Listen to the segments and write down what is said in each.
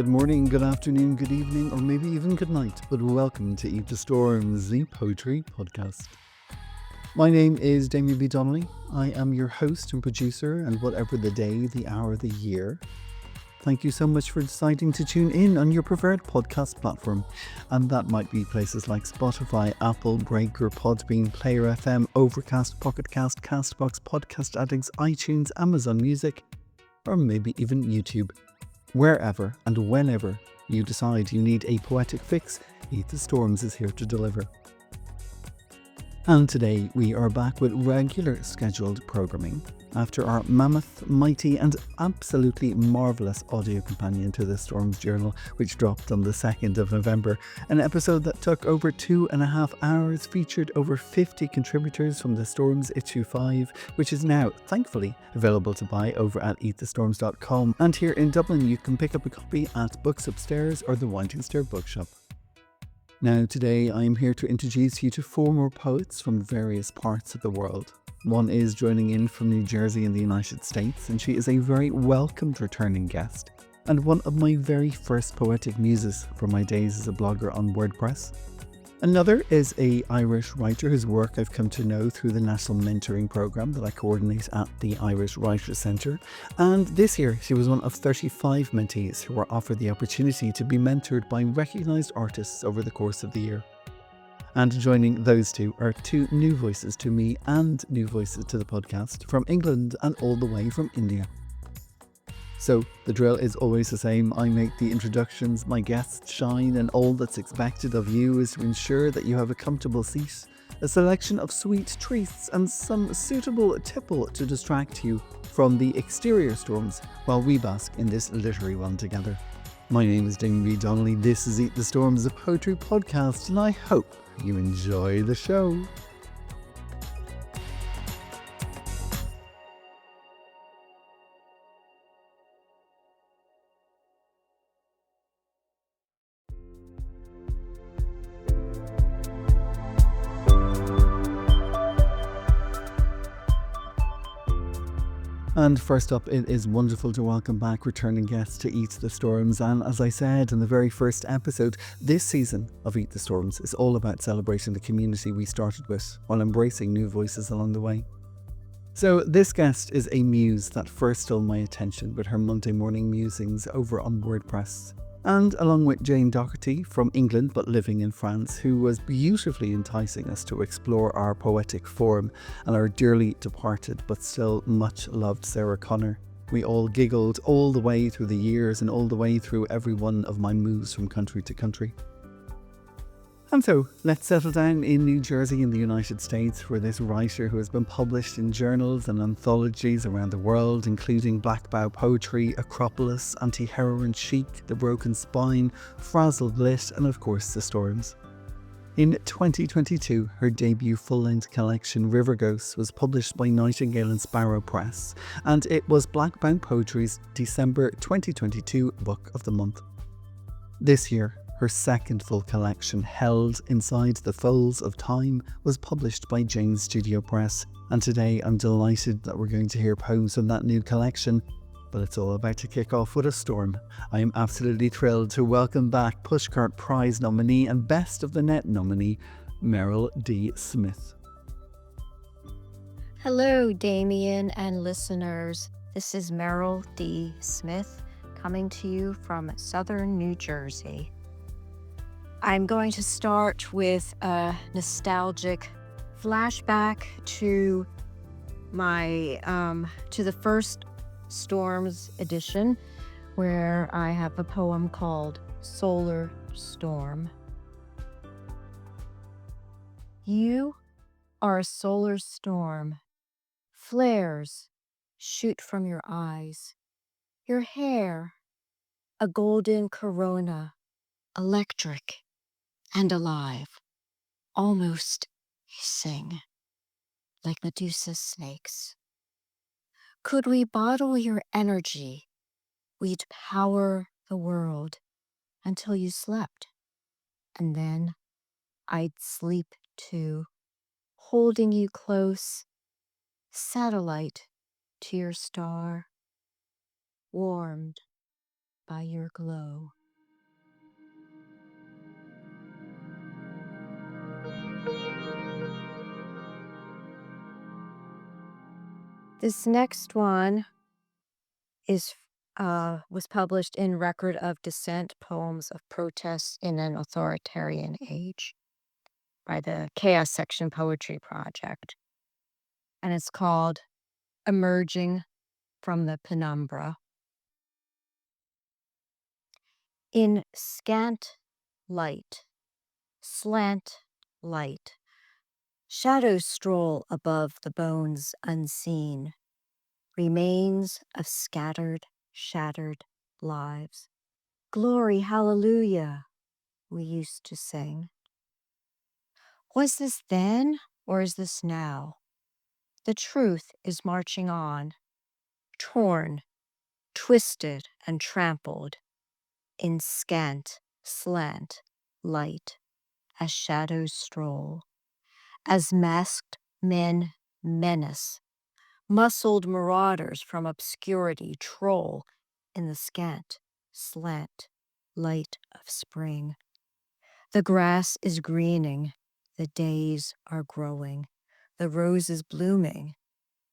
good morning, good afternoon, good evening, or maybe even good night, but welcome to Eat the Storms, the poetry podcast. My name is Damien B. Donnelly. I am your host and producer, and whatever the day, the hour, the year, thank you so much for deciding to tune in on your preferred podcast platform. And that might be places like Spotify, Apple, Breaker, Podbean, Player FM, Overcast, Pocket Cast, Castbox, Podcast Addicts, iTunes, Amazon Music, or maybe even YouTube. Wherever and whenever you decide you need a poetic fix, Eat the Storms is here to deliver. And today we are back with regular scheduled programming after our mammoth, mighty and absolutely marvellous audio companion to the Storms Journal, which dropped on the 2nd of November. An episode that took over 2.5 hours, featured over 50 contributors from the Storms Issue 5, which is now, thankfully, available to buy over at eatthestorms.com. And here in Dublin, you can pick up a copy at Books Upstairs or the Winding Stair Bookshop. Now, today I am here to introduce you to 4 more poets from various parts of the world. One is joining in from New Jersey in the United States, and she is a very welcomed returning guest, and one of my very first poetic muses from my days as a blogger on WordPress. Another is an Irish writer whose work I've come to know through the national mentoring programme that I coordinate at the Irish Writers' Centre. And this year she was one of 35 mentees who were offered the opportunity to be mentored by recognised artists over the course of the year. And joining those two are 2 new voices to me and new voices to the podcast from England and all the way from India. So the drill is always the same. I make the introductions, my guests shine, and all that's expected of you is to ensure that you have a comfortable seat, a selection of sweet treats, and some suitable tipple to distract you from the exterior storms while we bask in this literary one together. My name is Damien B. Donnelly. This is Eat the Storms, a poetry podcast, and I hope you enjoy the show. And first up, it is wonderful to welcome back returning guests to Eat the Storms. And as I said in the very first episode, this season of Eat the Storms is all about celebrating the community we started with while embracing new voices along the way. So this guest is a muse that first stole my attention with her Monday morning musings over on WordPress. And along with Jane Doherty from England but living in France, who was beautifully enticing us to explore our poetic form, and our dearly departed but still much loved Sarah Connor. We all giggled all the way through the years and all the way through every one of my moves from country to country. And so, let's settle down in New Jersey in the United States, where this writer, who has been published in journals and anthologies around the world, including Black Bow Poetry, Acropolis, Anti-Heroin Chic, The Broken Spine, Frazzled Lit, and of course The Storms. In 2022, her debut full-length collection, River Ghosts, was published by Nightingale and Sparrow Press, and it was Black Bow Poetry's December 2022 Book of the Month. This year, her second full collection, Held Inside the Folds of Time, was published by Jane's Studio Press, and today I'm delighted that we're going to hear poems from that new collection, but it's all about to kick off with a storm. I am absolutely thrilled to welcome back Pushcart Prize nominee and Best of the Net nominee, Merril D. Smith. Hello, Damien and listeners. This is Merril D. Smith coming to you from southern New Jersey. I'm going to start with a nostalgic flashback to the first Storms edition, where I have a poem called Solar Storm. You are a solar storm. Flares shoot from your eyes. Your hair, a golden corona, electric and alive, almost hissing like Medusa's snakes. Could we bottle your energy, we'd power the world until you slept, and then I'd sleep too, holding you close, satellite to your star, warmed by your glow. This next one was published in Record of Dissent, Poems of Protest in an Authoritarian Age by the Chaos Section Poetry Project. And it's called Emerging from the Penumbra. In scant light, slant light, shadows stroll above the bones unseen, remains of scattered, shattered lives. Glory, hallelujah, we used to sing. Was this then, or is this now? The truth is marching on, torn, twisted, and trampled in scant, slant light as shadows stroll, as masked men menace, muscled marauders from obscurity troll in the scant, slant light of spring. The grass is greening, the days are growing, the rose is blooming,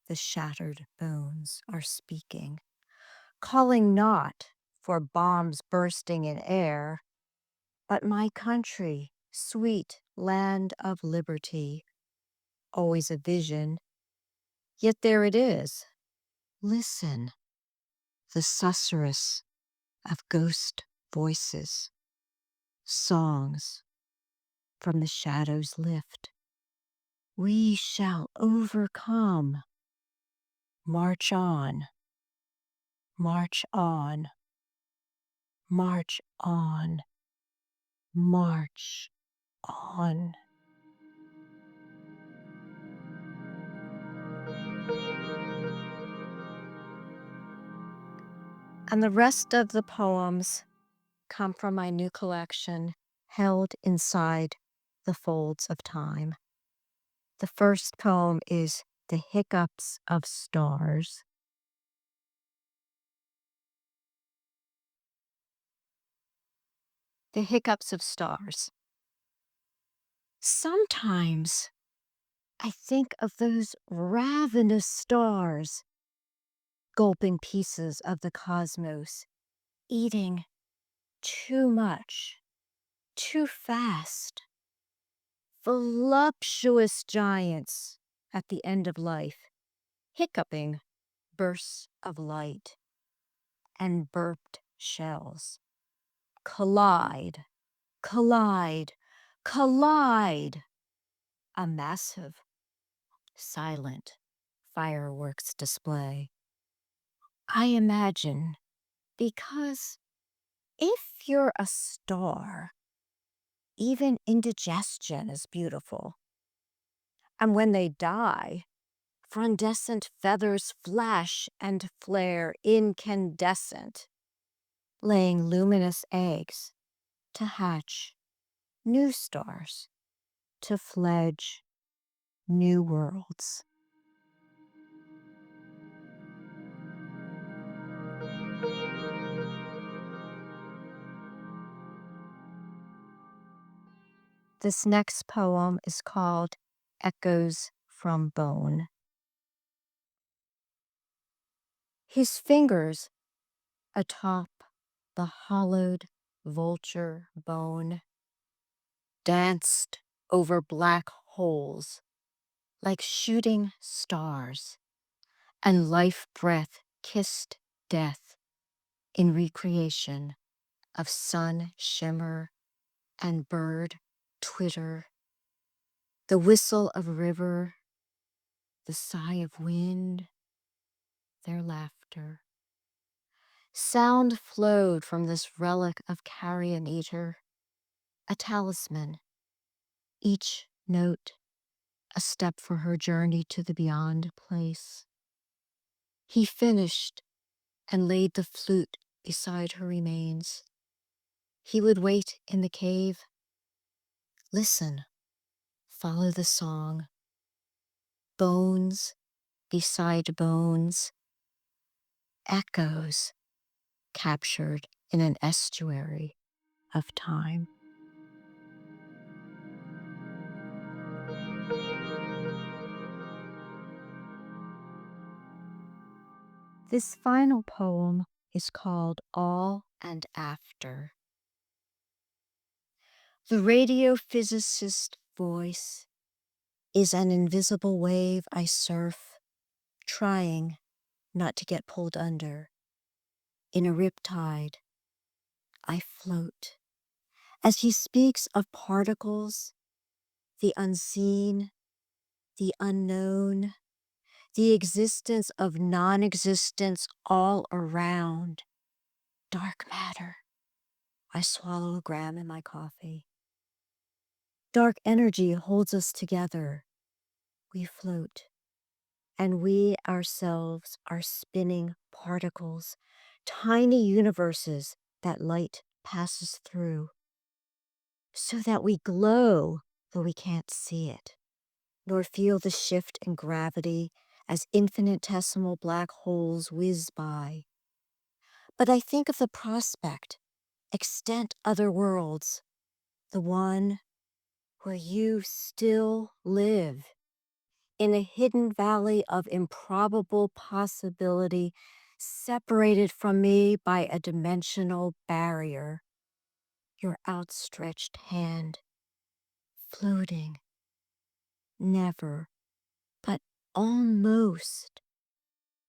the shattered bones are speaking, calling not for bombs bursting in air, but my country, sweet land of liberty, always a vision, yet there it is. Listen, the susurrus of ghost voices, songs from the shadows lift. We shall overcome. March on, march on, march on, march on. And the rest of the poems come from my new collection, Held Inside the Folds of Time. The first poem is The Hiccups of Stars. The Hiccups of Stars. Sometimes I think of those ravenous stars, gulping pieces of the cosmos, eating too much, too fast. Voluptuous giants at the end of life, hiccuping bursts of light, and burped shells collide, collide, collide. A massive, silent fireworks display. I imagine, because if you're a star, even indigestion is beautiful. And when they die, frondescent feathers flash and flare incandescent, laying luminous eggs to hatch new stars, to fledge new worlds. This next poem is called Echoes from Bone. His fingers atop the hollowed vulture bone danced over black holes like shooting stars, and life breath kissed death in recreation of sun shimmer and bird twitter, the whistle of river, the sigh of wind, their laughter. Sound flowed from this relic of carrion eater, a talisman, each note a step for her journey to the beyond place. He finished and laid the flute beside her remains. He would wait in the cave. Listen, follow the song. Bones beside bones, echoes captured in an estuary of time. This final poem is called All and After. The radiophysicist's voice is an invisible wave I surf, trying not to get pulled under. In a riptide, I float. As he speaks of particles, the unseen, the unknown, the existence of non-existence all around, dark matter. I swallow a gram in my coffee. Dark energy holds us together. We float, and we ourselves are spinning particles, tiny universes that light passes through, so that we glow though we can't see it, nor feel the shift in gravity as infinitesimal black holes whiz by. But I think of the prospect, extent other worlds, the one where you still live, in a hidden valley of improbable possibility, separated from me by a dimensional barrier. Your outstretched hand, floating, never, but almost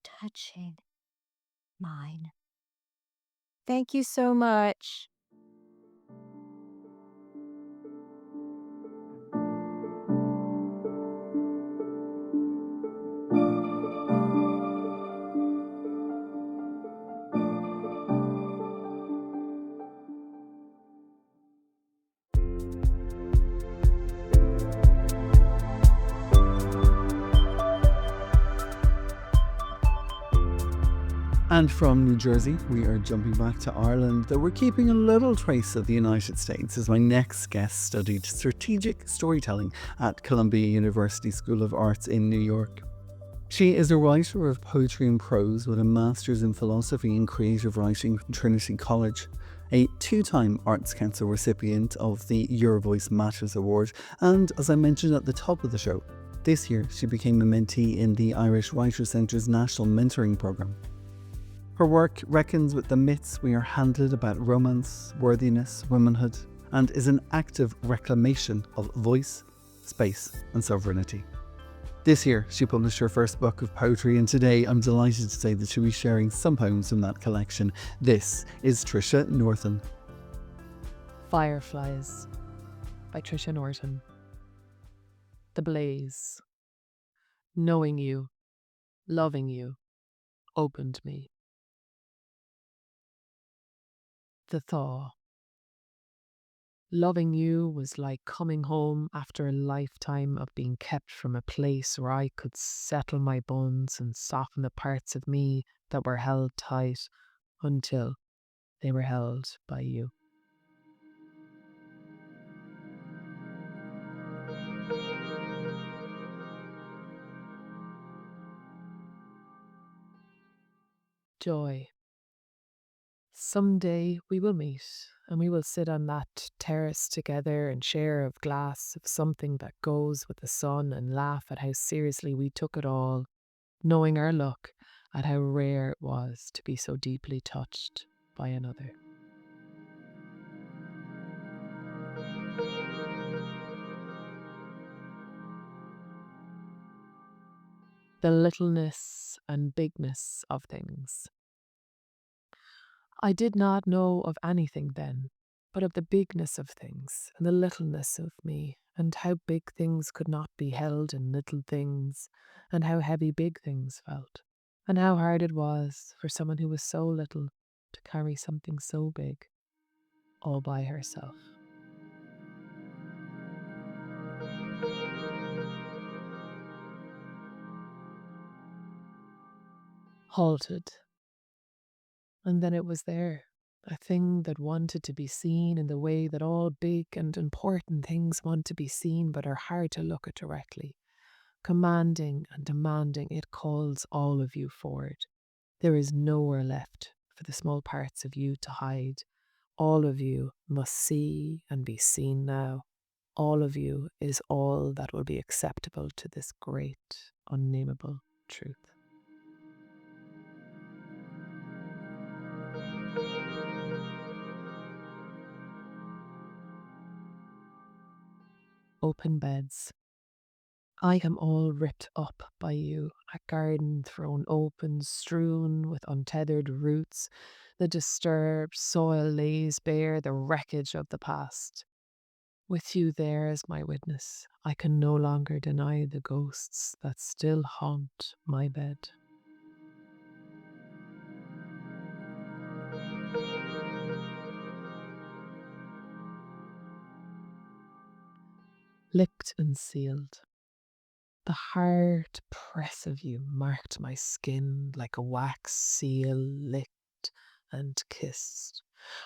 touching mine. Thank you so much. And from New Jersey, we are jumping back to Ireland, though we're keeping a little trace of the United States as my next guest studied strategic storytelling at Columbia University School of Arts in New York. She is a writer of poetry and prose with a master's in philosophy and creative writing from Trinity College, a two-time Arts Council recipient of the Your Voice Matters Award, and as I mentioned at the top of the show, this year she became a mentee in the Irish Writers' Centre's National Mentoring Programme. Her work reckons with the myths we are handed about romance, worthiness, womanhood, and is an active reclamation of voice, space, and sovereignty. This year, she published her first book of poetry, and today I'm delighted to say that she'll be sharing some poems from that collection. This is Trisha Norton. Fireflies by Trisha Norton. The blaze. Knowing you, loving you, opened me. The thaw. Loving you was like coming home after a lifetime of being kept from a place where I could settle my bones and soften the parts of me that were held tight until they were held by you. Joy. Someday we will meet, and we will sit on that terrace together and share a glass of something that goes with the sun and laugh at how seriously we took it all, knowing our luck at how rare it was to be so deeply touched by another. The littleness and bigness of things. I did not know of anything then, but of the bigness of things and the littleness of me, and how big things could not be held in little things, and how heavy big things felt, and how hard it was for someone who was so little to carry something so big, all by herself. Halted. And then it was there, a thing that wanted to be seen in the way that all big and important things want to be seen but are hard to look at directly. Commanding and demanding, it calls all of you forward. There is nowhere left for the small parts of you to hide. All of you must see and be seen now. All of you is all that will be acceptable to this great, unnameable truth. Open beds. I am all ripped up by you, a garden thrown open, strewn with untethered roots. The disturbed soil lays bare the wreckage of the past. With you there as my witness, I can no longer deny the ghosts that still haunt my bed. Licked and sealed. The hard press of you marked my skin like a wax seal licked and kissed,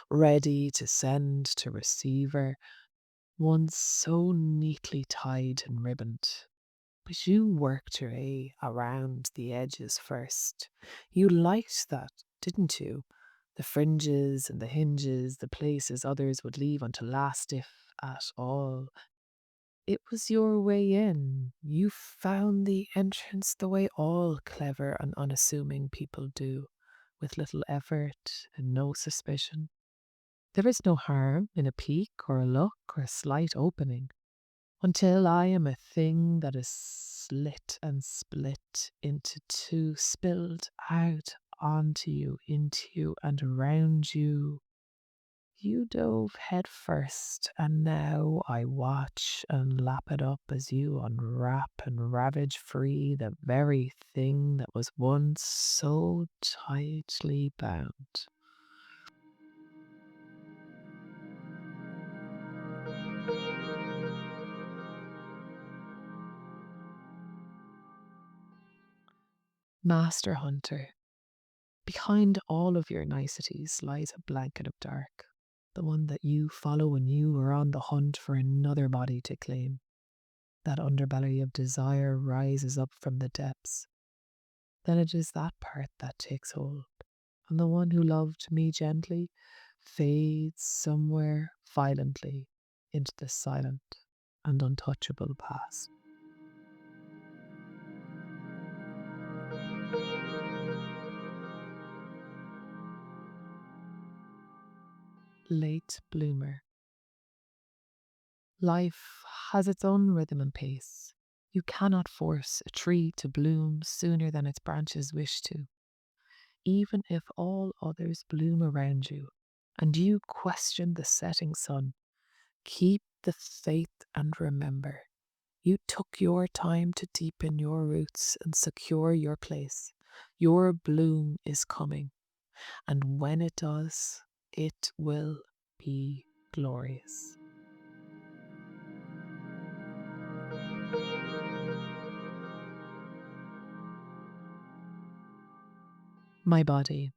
ready to send to receiver, once so neatly tied and ribboned. But you worked your way around the edges first. You liked that, didn't you? The fringes and the hinges, the places others would leave until last, if at all. It was your way in. You found the entrance the way all clever and unassuming people do, with little effort and no suspicion. There is no harm in a peek or a look or a slight opening, until I am a thing that is slit and split into two, spilled out onto you, into you, and around you. You dove head first, and now I watch and lap it up as you unwrap and ravage free the very thing that was once so tightly bound. Master Hunter, behind all of your niceties lies a blanket of dark, the one that you follow when you are on the hunt for another body to claim. That underbelly of desire rises up from the depths. Then it is that part that takes hold, and the one who loved me gently fades somewhere violently into the silent and untouchable past. Late bloomer. Life has its own rhythm and pace. You cannot force a tree to bloom sooner than its branches wish to, even if all others bloom around you, and you question the setting sun. Keep the faith and remember, you took your time to deepen your roots and secure your place. Your bloom is coming, and when it does, it will be glorious. My body.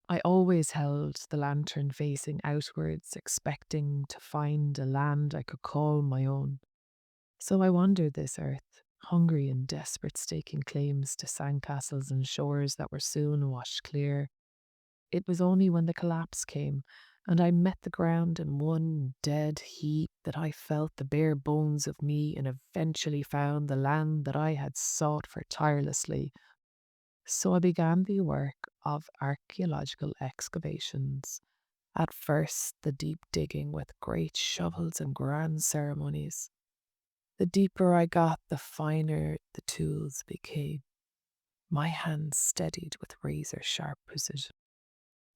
I always held the lantern facing outwards, expecting to find a land I could call my own. So I wandered this earth, hungry and desperate, staking claims to sandcastles and shores that were soon washed clear. It was only when the collapse came, and I met the ground in one dead heap, that I felt the bare bones of me and eventually found the land that I had sought for tirelessly. So I began the work of archaeological excavations. At first, the deep digging with great shovels and grand ceremonies. The deeper I got, the finer the tools became. My hands steadied with razor-sharp precision.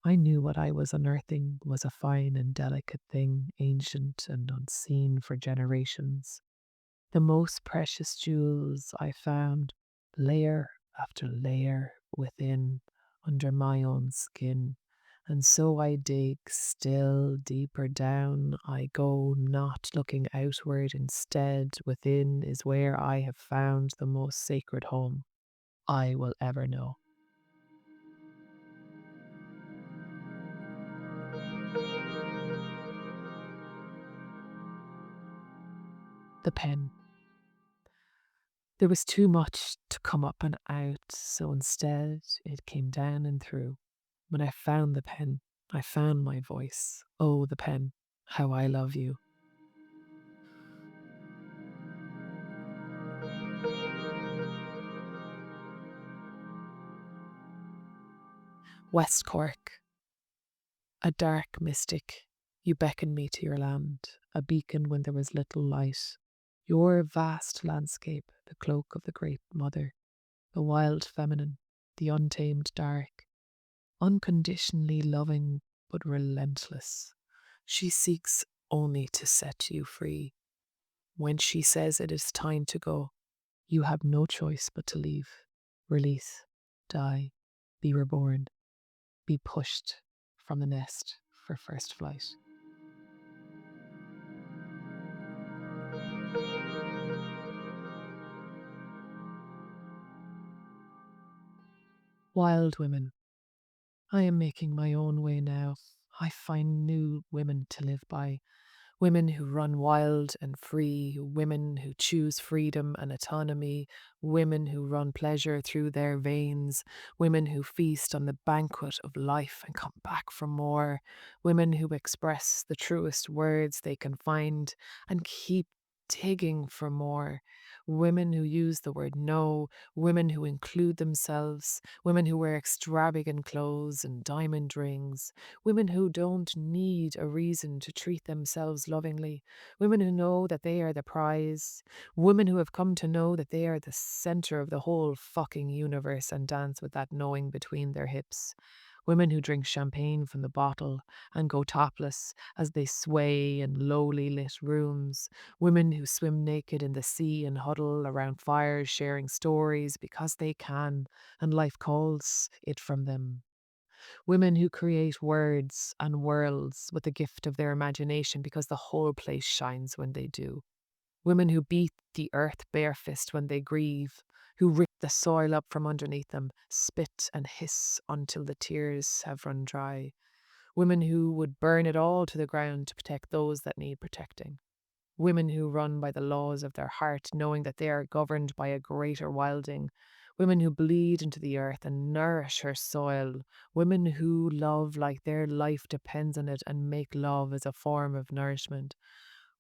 I knew what I was unearthing was a fine and delicate thing, ancient and unseen for generations. The most precious jewels I found, layer after layer within, under my own skin. And so I dig still deeper down. I go, not looking outward. Instead, within is where I have found the most sacred home I will ever know. The pen. There was too much to come up and out, so instead it came down and through. When I found the pen, I found my voice. Oh, the pen, how I love you. West Cork, a dark mystic, you beckoned me to your land, a beacon when there was little light. Your vast landscape, the cloak of the great mother, the wild feminine, the untamed dark, unconditionally loving but relentless. She seeks only to set you free. When she says it is time to go, you have no choice but to leave, release, die, be reborn, be pushed from the nest for first flight. Wild women. I am making my own way now. I find new women to live by. Women who run wild and free, women who choose freedom and autonomy, women who run pleasure through their veins, women who feast on the banquet of life and come back for more, women who express the truest words they can find and keep digging for more, women who use the word no, women who include themselves, women who wear extravagant clothes and diamond rings, women who don't need a reason to treat themselves lovingly, women who know that they are the prize, women who have come to know that they are the center of the whole fucking universe and dance with that knowing between their hips. Women who drink champagne from the bottle and go topless as they sway in lowly lit rooms. Women who swim naked in the sea and huddle around fires sharing stories because they can and life calls it from them. Women who create words and worlds with the gift of their imagination because the whole place shines when they do. Women who beat the earth bare fist when they grieve, who rip the soil up from underneath them, spit and hiss until the tears have run dry. Women who would burn it all to the ground to protect those that need protecting. Women who run by the laws of their heart, knowing that they are governed by a greater wilding. Women who bleed into the earth and nourish her soil. Women who love like their life depends on it and make love as a form of nourishment.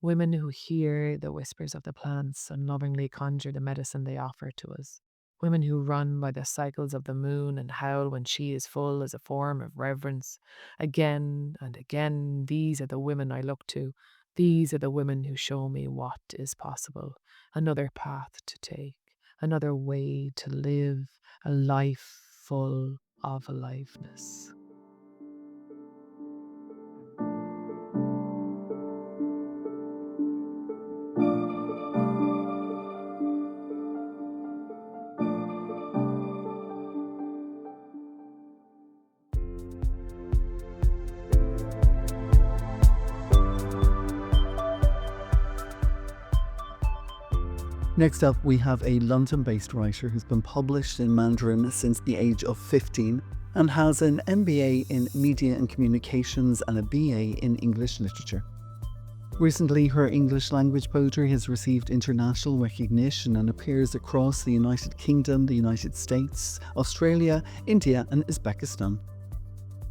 Women who hear the whispers of the plants and lovingly conjure the medicine they offer to us. Women who run by the cycles of the moon and howl when she is full as a form of reverence. Again and again, these are the women I look to. These are the women who show me what is possible. Another path to take, another way to live, a life full of aliveness. Next up, we have a London-based writer who's been published in Mandarin since the age of 15 and has an MBA in Media and Communications and a BA in English Literature. Recently, her English language poetry has received international recognition and appears across the United Kingdom, the United States, Australia, India and Uzbekistan.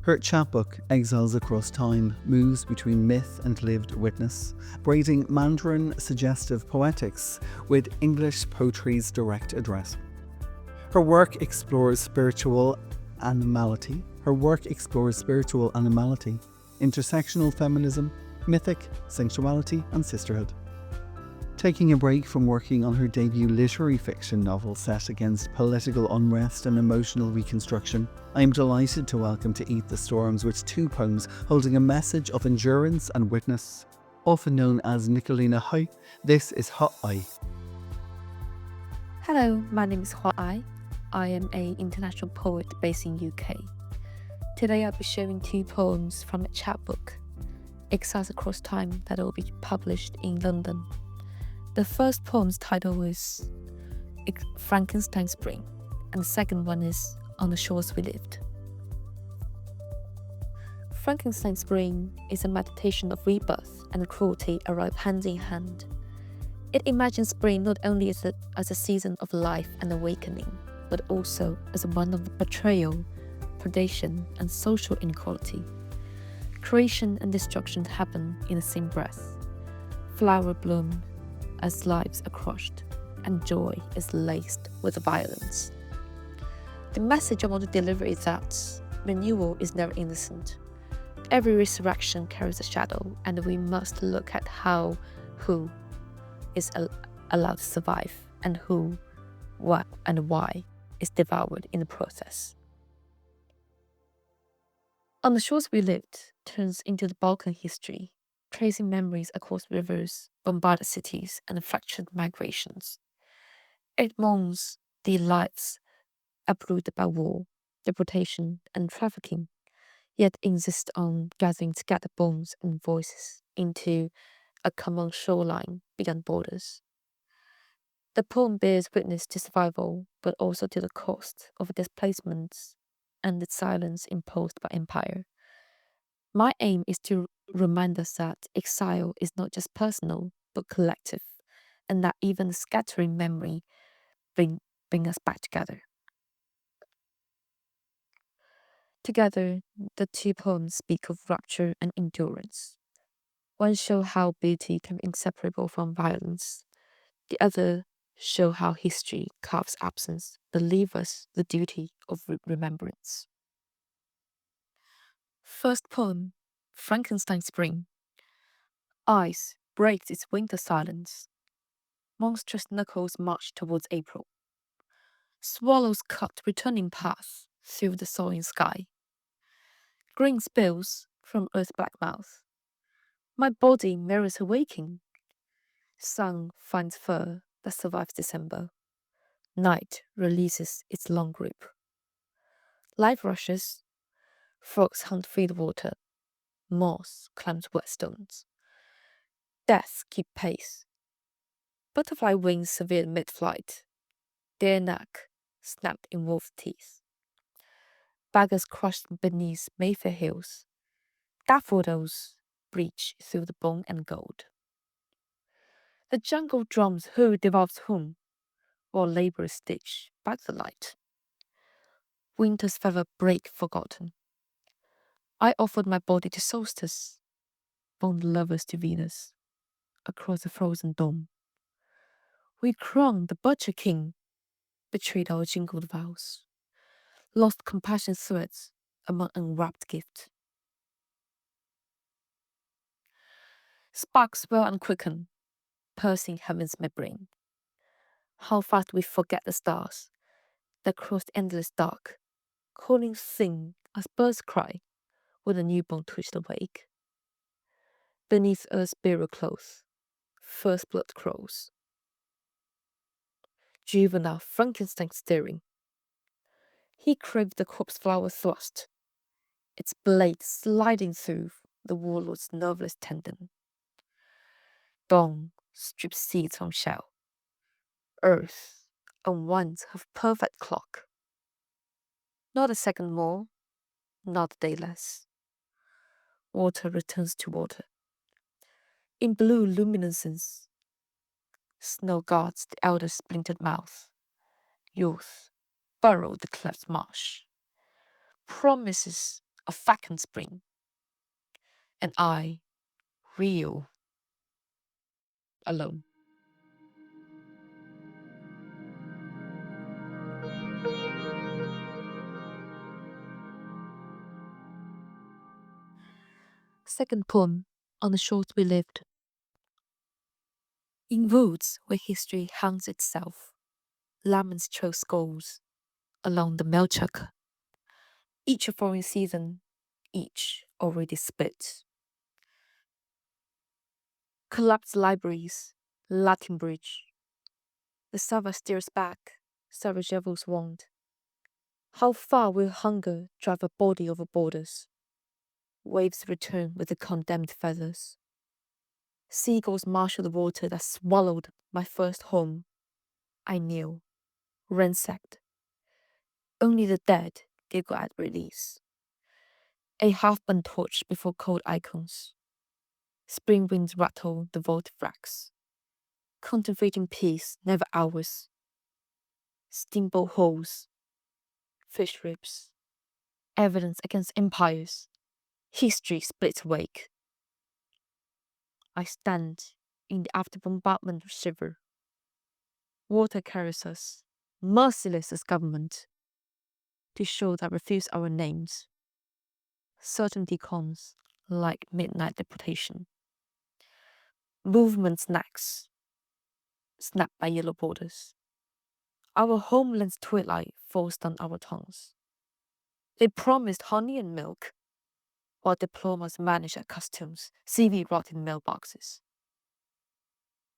Her chapbook, Exiles Across Time, moves between myth and lived witness, braiding Mandarin suggestive poetics with English poetry's direct address. Her work explores spiritual animality, intersectional feminism, mythic, sensuality and sisterhood. Taking a break from working on her debut literary fiction novel set against political unrest and emotional reconstruction, I am delighted to welcome to Eat the Storms with two poems holding a message of endurance and witness. Often known as Nicolina Hai, this is Hot Ai. Hello, my name is Hua Ai. I am an international poet based in UK. Today I'll be sharing two poems from a chapbook, Exiles Across Time, that will be published in London. The first poem's title is Frankenstein Spring, and the second one is On the Shores We Lived. Frankenstein Spring is a meditation of rebirth and cruelty arrive hand in hand. It imagines spring not only as a season of life and awakening, but also as one of betrayal, predation, and social inequality. Creation and destruction happen in the same breath. Flower bloom as lives are crushed, and joy is laced with violence. The message I want to deliver is that renewal is never innocent. Every resurrection carries a shadow, and we must look at who is allowed to survive, and who, what, and why is devoured in the process. On the Shores We Lived turns into the Balkan history, tracing memories across rivers, bombarded cities, and fractured migrations. It mourns the lives uprooted by war, deportation, and trafficking, yet insists on gathering scattered bones and voices into a common shoreline beyond borders. The poem bears witness to survival, but also to the cost of displacements and the silence imposed by empire. My aim is to remind us that exile is not just personal, but collective, and that even the scattering memory bring us back together. Together, the two poems speak of rupture and endurance. One shows how beauty can be inseparable from violence. The other shows how history carves absence, but leaves us the duty of remembrance. First poem, Frankenstein Spring. Ice breaks its winter silence. Monstrous knuckles march towards April. Swallows cut returning paths through the soaring sky. Green spills from Earth's black mouth. My body mirrors her waking. Sun finds fur that survives December. Night releases its long grip. Life rushes. Frogs hunt through the water. Moss climbs wet stones. Death keep pace. Butterfly wings severed mid-flight. Their neck snapped in wolf teeth. Beggars crushed beneath Mayfair hills. Daffodils breach through the bone and gold. The jungle drums who devours whom, while laborers stitch back the light. Winter's feather break forgotten. I offered my body to solstice, bound lovers to Venus, across the frozen dome. We crowned the butcher king, betrayed our jingled vows, lost compassion threads among unwrapped gifts. Sparks swell and quicken, piercing heaven's mid-brain. How fast we forget the stars that cross the endless dark, calling Singh as birds cry when a newborn twitched awake. Beneath earth's burial clothes, first blood crows. Juvenile Frankenstein staring. He craved the corpse flower thrust, its blade sliding through the warlord's nerveless tendon. Dawn strips seeds from shell. Earth unwinds her perfect clock. Not a second more, not a day less. Water returns to water. In blue luminescence, snow guards the elder's splintered mouth. Youth burrow the cleft marsh. Promises of vacant spring. And I reel alone. Second poem, On the Shores We Lived. In woods where history hangs itself, lemons trail skulls along the Melchuk. Each a foreign season, each already split. Collapsed libraries, Latin bridge. The Sava steers back, Sarajevo's want. How far will hunger drive a body over borders? Waves return with the condemned feathers. Seagulls marshal the water that swallowed my first home. I kneel, ransacked. Only the dead did go at release. A half-burnt torch before cold icons. Spring winds rattle the vault racks. Contemplating peace, never ours. Steamboat holes, fish ribs, Evidence against empires. History splits awake. I stand in the after bombardment shiver. Water carries us, merciless as government, to show that refuse our names. Certainty comes like midnight deportation. Movement snacks, snapped by yellow borders. Our homeland's twilight falls down our tongues. They promised honey and milk, while diplomas manage at customs, CV rot in mailboxes.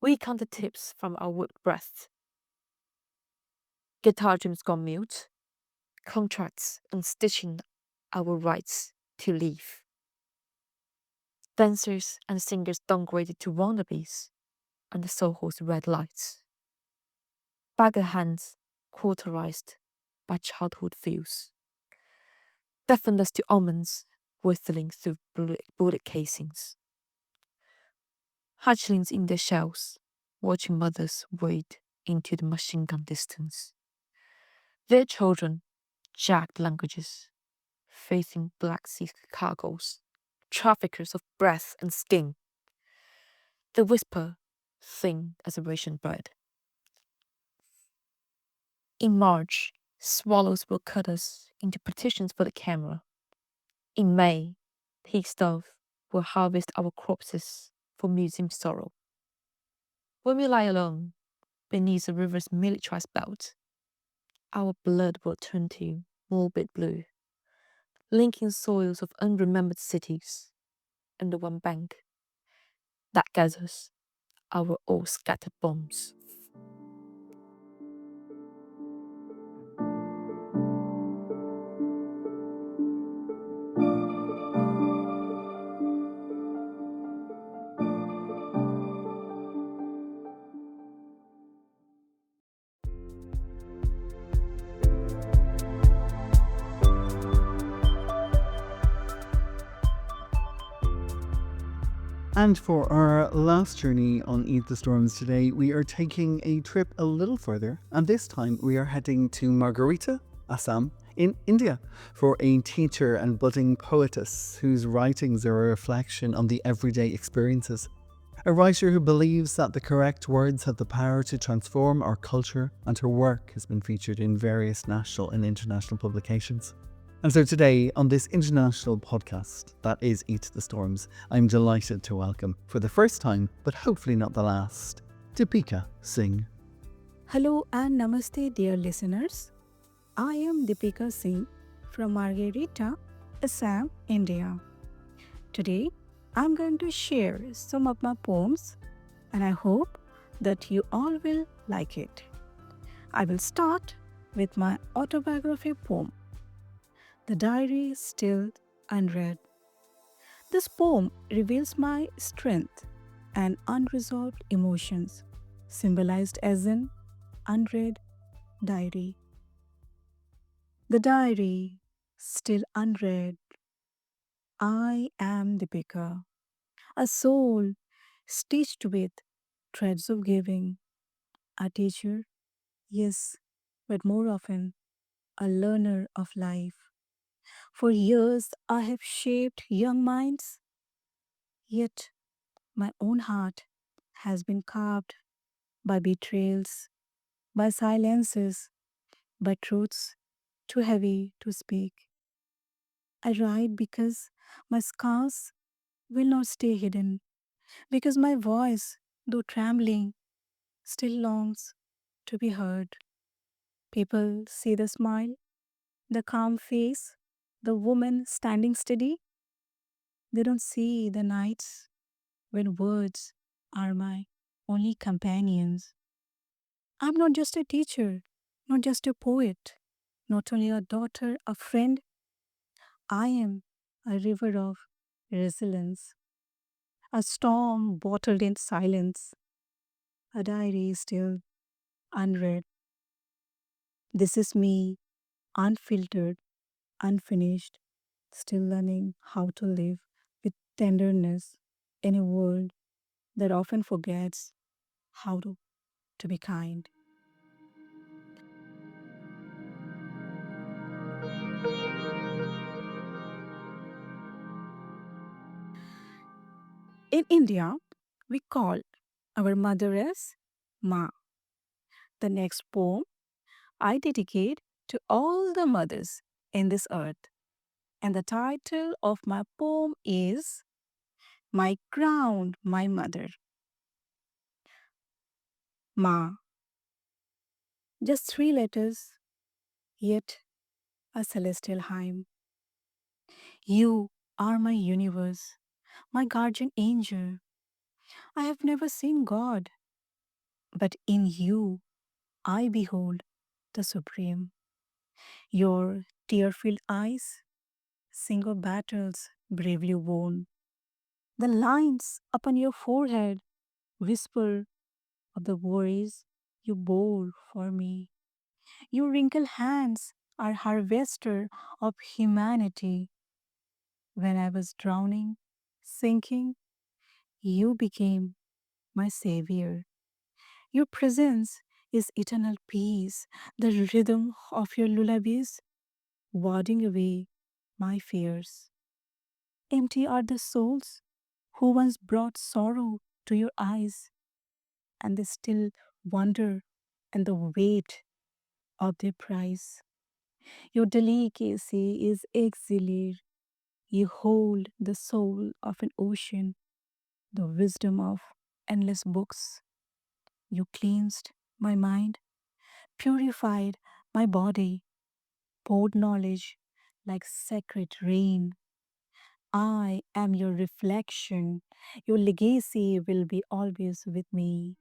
We count the tips from our whipped breath. Guitar dreams gone mute, contracts unstitching our rights to leave. Dancers and singers downgraded to wannabes under Soho's red lights. Bagger hands cauterized by childhood views. Deafened us to almonds whistling through bullet casings. Hatchlings in their shells, watching mothers wade into the machine gun distance. Their children, jagged languages, facing Black Sea cargoes, traffickers of breath and skin. The whisper, thin as a ration bread. In March, swallows will cut us into petitions for the camera. In May, heat stove will harvest our corpses for museum sorrow. When we lie alone beneath the river's militarized belt, our blood will turn to morbid blue, linking soils of unremembered cities under one bank that gathers our all scattered bombs. And for our last journey on Eat the Storms today, we are taking a trip a little further, and this time we are heading to Margarita, Assam, in India, for a teacher and budding poetess whose writings are a reflection on the everyday experiences. A writer who believes that the correct words have the power to transform our culture, and her work has been featured in various national and international publications. And so today, on this international podcast that is Eat the Storms, I'm delighted to welcome, for the first time, but hopefully not the last, Deepika Singh. Hello and namaste, dear listeners. I am Deepika Singh from Margarita, Assam, India. Today, I'm going to share some of my poems, and I hope that you all will like it. I will start with my autobiography poem, The Diary Still Unread. This poem reveals my strength and unresolved emotions, symbolized as an unread diary. The diary still unread. I am Deepika, a soul stitched with threads of giving, a teacher, yes, but more often a learner of life. For years I have shaped young minds, yet my own heart has been carved by betrayals, by silences, by truths too heavy to speak. I write because my scars will not stay hidden, because my voice, though trembling, still longs to be heard. People see the smile, the calm face, the woman standing steady. They don't see the nights when words are my only companions. I'm not just a teacher, not just a poet, not only a daughter, a friend. I am a river of resilience, a storm bottled in silence, a diary still unread. This is me, unfiltered, unfinished, still learning how to live with tenderness in a world that often forgets how to be kind. In India, we call our mother as Ma. The next poem I dedicate to all the mothers in this earth. And the title of my poem is My Crown, My Mother. Ma. Just three letters, yet a celestial hymn. You are my universe, my guardian angel. I have never seen God, but in you I behold the Supreme. Your tear filled eyes sing of battles bravely won. The lines upon your forehead whisper of the worries you bore for me. Your wrinkled hands are harvester of humanity. When I was drowning, sinking, you became my savior. Your presence is eternal peace, the rhythm of your lullabies, warding away my fears. Empty are the souls who once brought sorrow to your eyes, and they still wonder in the weight of their price. Your delicacy is exilic. You hold the soul of an ocean, the wisdom of endless books. You cleansed my mind, purified my body, poured knowledge like sacred rain. I am your reflection. Your legacy will be always with me.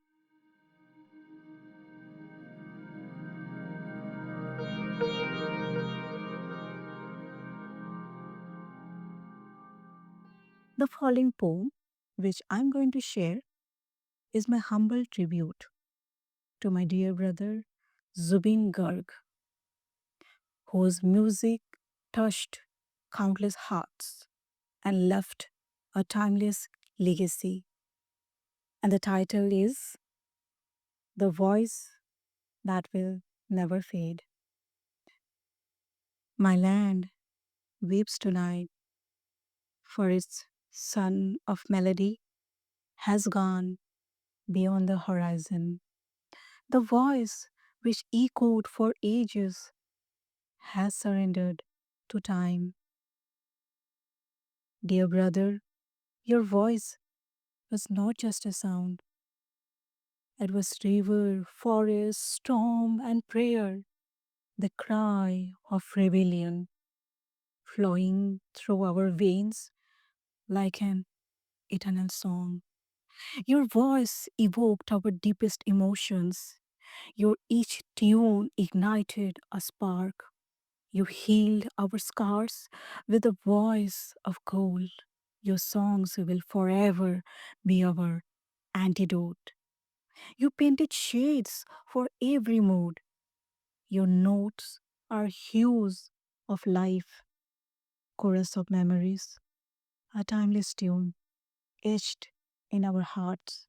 The following poem, which I'm going to share, is my humble tribute to my dear brother Zubin Garg, whose music touched countless hearts and left a timeless legacy. And the title is The Voice That Will Never Fade. My land weeps tonight, for its son of melody has gone beyond the horizon. The voice which echoed for ages has surrendered to time. Dear brother, your voice was not just a sound, it was river, forest, storm, and prayer, the cry of rebellion flowing through our veins like an eternal song. Your voice evoked our deepest emotions. Your each tune ignited a spark. You healed our scars with a voice of gold. Your songs will forever be our antidote. You painted shades for every mood. Your notes are hues of life, chorus of memories, a timeless tune etched in our hearts.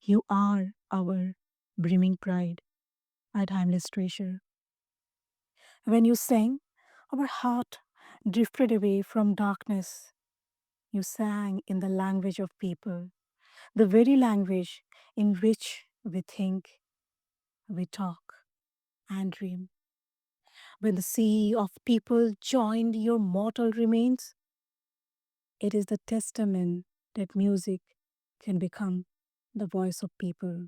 You are our brimming pride, a timeless treasure. When you sang, our heart drifted away from darkness. You sang in the language of people, the very language in which we think, we talk, and dream. When the sea of people joined your mortal remains, it is the testament that music can become the voice of people.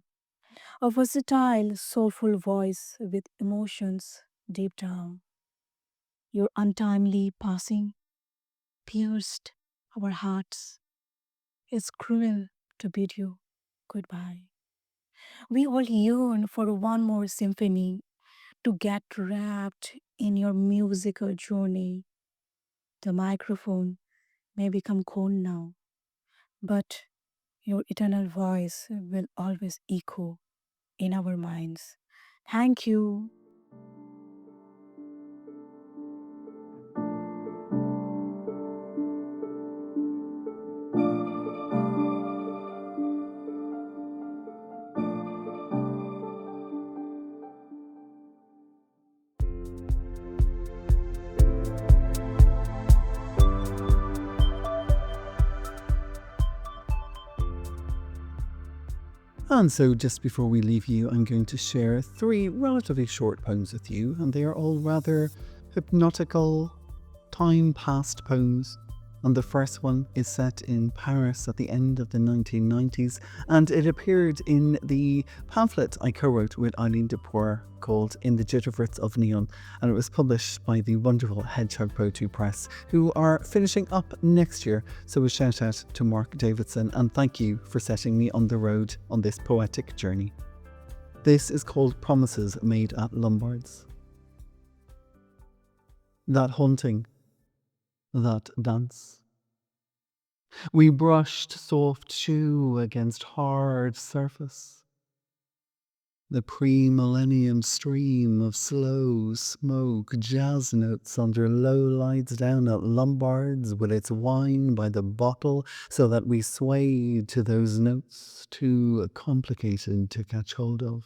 A versatile, soulful voice with emotions deep down. Your untimely passing pierced our hearts. It's cruel to bid you goodbye. We all yearn for one more symphony to get wrapped in your musical journey. The microphone may become cold now, but your eternal voice will always echo in our minds. Thank you. And so just before we leave you, I'm going to share 3 relatively short poems with you, and they are all rather hypnotical, time-past poems. And the first one is set in Paris at the end of the 1990s, and it appeared in the pamphlet I co-wrote with Eileen Dupore called In the Jitterfits of Neon, and it was published by the wonderful Hedgehog Poetry Press, who are finishing up next year. So a shout out to Mark Davidson, and thank you for setting me on the road on this poetic journey. This is called Promises Made at Lombard's. That haunting, that dance. We brushed soft shoe against hard surface. The pre-millennium stream of slow smoke, jazz notes under low lights down at Lombard's with its wine by the bottle, so that we swayed to those notes too complicated to catch hold of.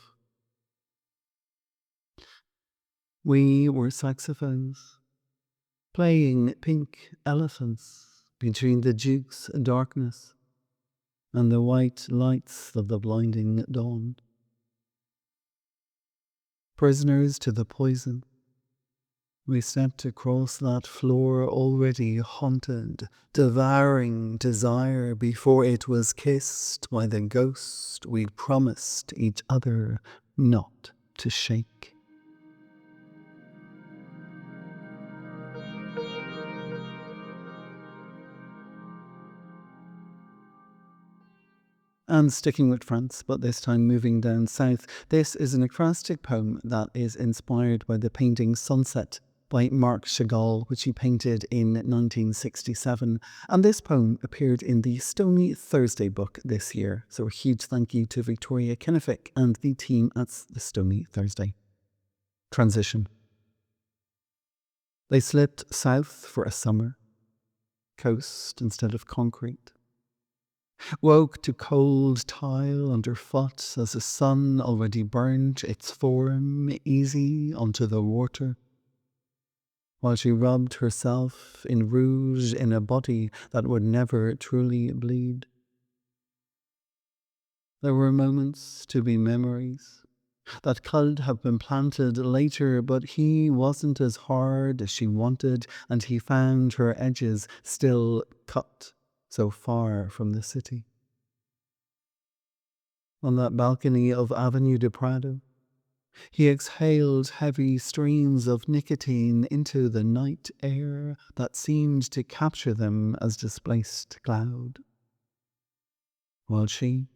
We were saxophones, playing pink elephants between the Duke's darkness and the white lights of the blinding dawn. Prisoners to the poison, we stepped across that floor already haunted, devouring desire before it was kissed by the ghost we promised each other not to shake. And sticking with France, but this time moving down south, this is an acrostic poem that is inspired by the painting Sunset by Marc Chagall, which he painted in 1967. And this poem appeared in the Stony Thursday book this year. So a huge thank you to Victoria Kinnifick and the team at the Stony Thursday. Transition. They slipped south for a summer, coast instead of concrete. Woke to cold tile underfoot as the sun already burned its form easy onto the water, while she rubbed herself in rouge in a body that would never truly bleed. There were moments to be memories that could have been planted later, but he wasn't as hard as she wanted, and he found her edges still cut so far from the city. On that balcony of Avenue de Prado, he exhaled heavy streams of nicotine into the night air that seemed to capture them as displaced cloud. While she,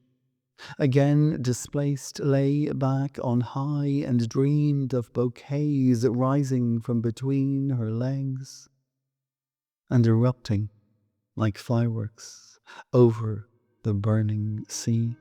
again displaced, lay back on high and dreamed of bouquets rising from between her legs and erupting like fireworks over the burning sea.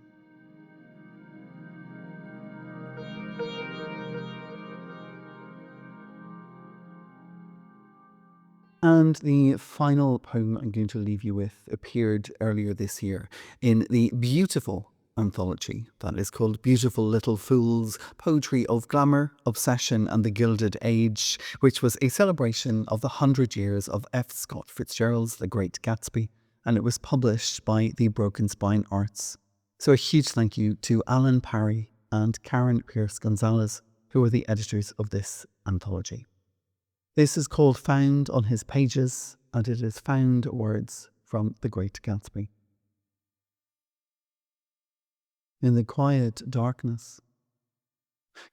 And the final poem I'm going to leave you with appeared earlier this year in the beautiful anthology that is called Beautiful Little Fools, Poetry of Glamour, Obsession and the Gilded Age, which was a celebration of the 100 years of F. Scott Fitzgerald's The Great Gatsby, and it was published by the Broken Spine Arts. So a huge thank you to Alan Parry and Karen Pierce Gonzalez, who are the editors of this anthology. This is called Found on His Pages, and it is found words from The Great Gatsby. In the quiet darkness,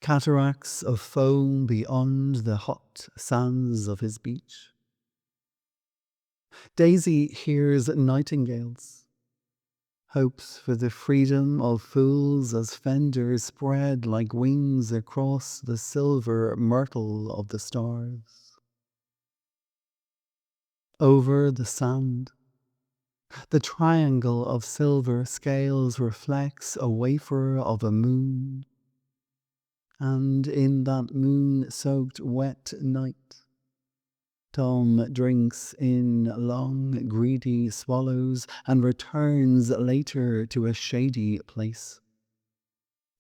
cataracts of foam beyond the hot sands of his beach, Daisy hears nightingales, hopes for the freedom of fools as fenders spread like wings across the silver myrtle of the stars. Over the sand, the triangle of silver scales reflects a wafer of a moon, and in that moon-soaked wet night, Tom drinks in long, greedy swallows and returns later to a shady place,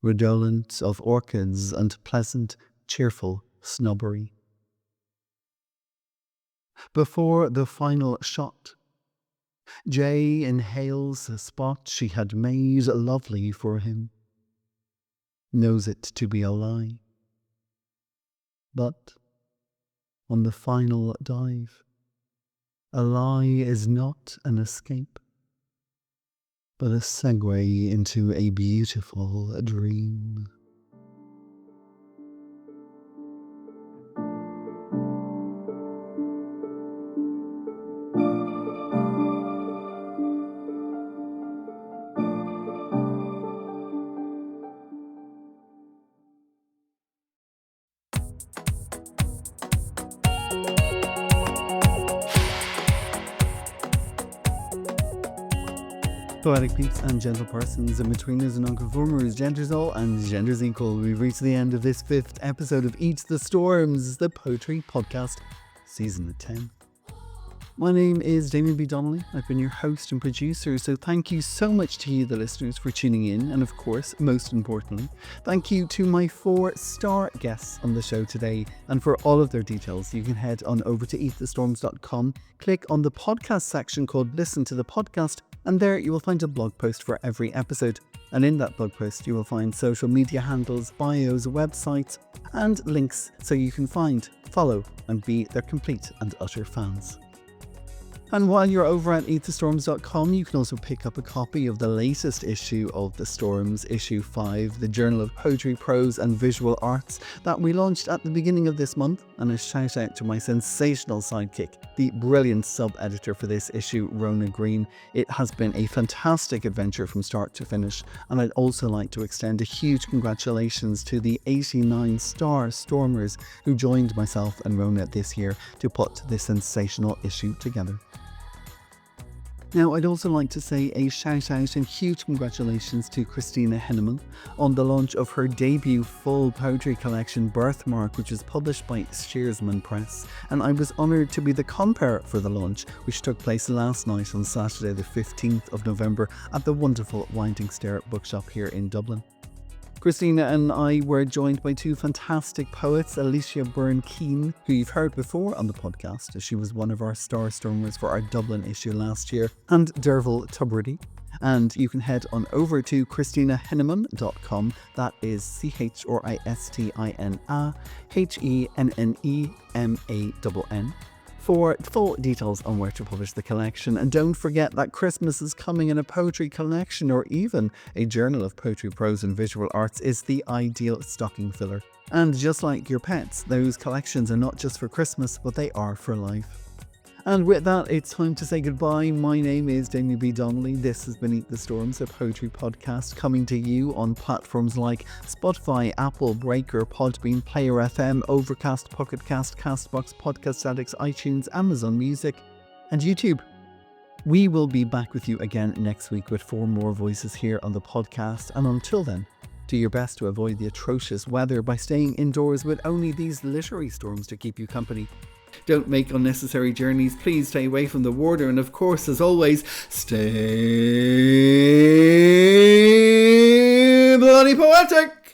redolent of orchids and pleasant, cheerful snobbery. Before the final shot, Jay inhales the spot she had made lovely for him, knows it to be a lie. But on the final dive, a lie is not an escape, but a segue into a beautiful dream. Poetic peeps and gentle persons, in-betweeners and non-conformers, genders all and genders equal. We've reached the end of this 5th episode of Eat the Storms, the Poetry Podcast, Season 10. My name is Damien B. Donnelly. I've been your host and producer, so thank you so much to you, the listeners, for tuning in. And of course, most importantly, thank you to my 4-star guests on the show today. And for all of their details, you can head on over to eatthestorms.com, click on the podcast section called Listen to the Podcast, and there you will find a blog post for every episode. And in that blog post, you will find social media handles, bios, websites, and links so you can find, follow, and be their complete and utter fans. And while you're over at eatthestorms.com, you can also pick up a copy of the latest issue of The Storms, issue 5, the Journal of Poetry, Prose and Visual Arts that we launched at the beginning of this month. And a shout out to my sensational sidekick, the brilliant sub-editor for this issue, Rona Green. It has been a fantastic adventure from start to finish, and I'd also like to extend a huge congratulations to the 89 star Stormers who joined myself and Rona this year to put this sensational issue together. Now, I'd also like to say a shout out and huge congratulations to Christina Henneman on the launch of her debut full poetry collection Birthmark, which was published by Shearsman Press, and I was honoured to be the compere for the launch, which took place last night on Saturday the 15th of November at the wonderful Winding Stair Bookshop here in Dublin. Christina and I were joined by 2 fantastic poets, Alicia Byrne-Keane, who you've heard before on the podcast, as she was one of our star stormers for our Dublin issue last year, and Derval Tubridy. And you can head on over to ChristinaHenneman.com, that is ChristinAHenneman, for full details on where to publish the collection. And don't forget that Christmas is coming, and a poetry collection or even a journal of poetry, prose and visual arts is the ideal stocking filler. And just like your pets, those collections are not just for Christmas, but they are for life. And with that, it's time to say goodbye. My name is Damien B. Donnelly. This has been Eat the Storms, a poetry podcast coming to you on platforms like Spotify, Apple, Breaker, Podbean, Player FM, Overcast, Pocket Cast, Castbox, Podcast Addicts, iTunes, Amazon Music, and YouTube. We will be back with you again next week with 4 more voices here on the podcast. And until then, do your best to avoid the atrocious weather by staying indoors with only these literary storms to keep you company. Don't make unnecessary journeys. Please stay away from the water. And of course, as always, stay bloody poetic.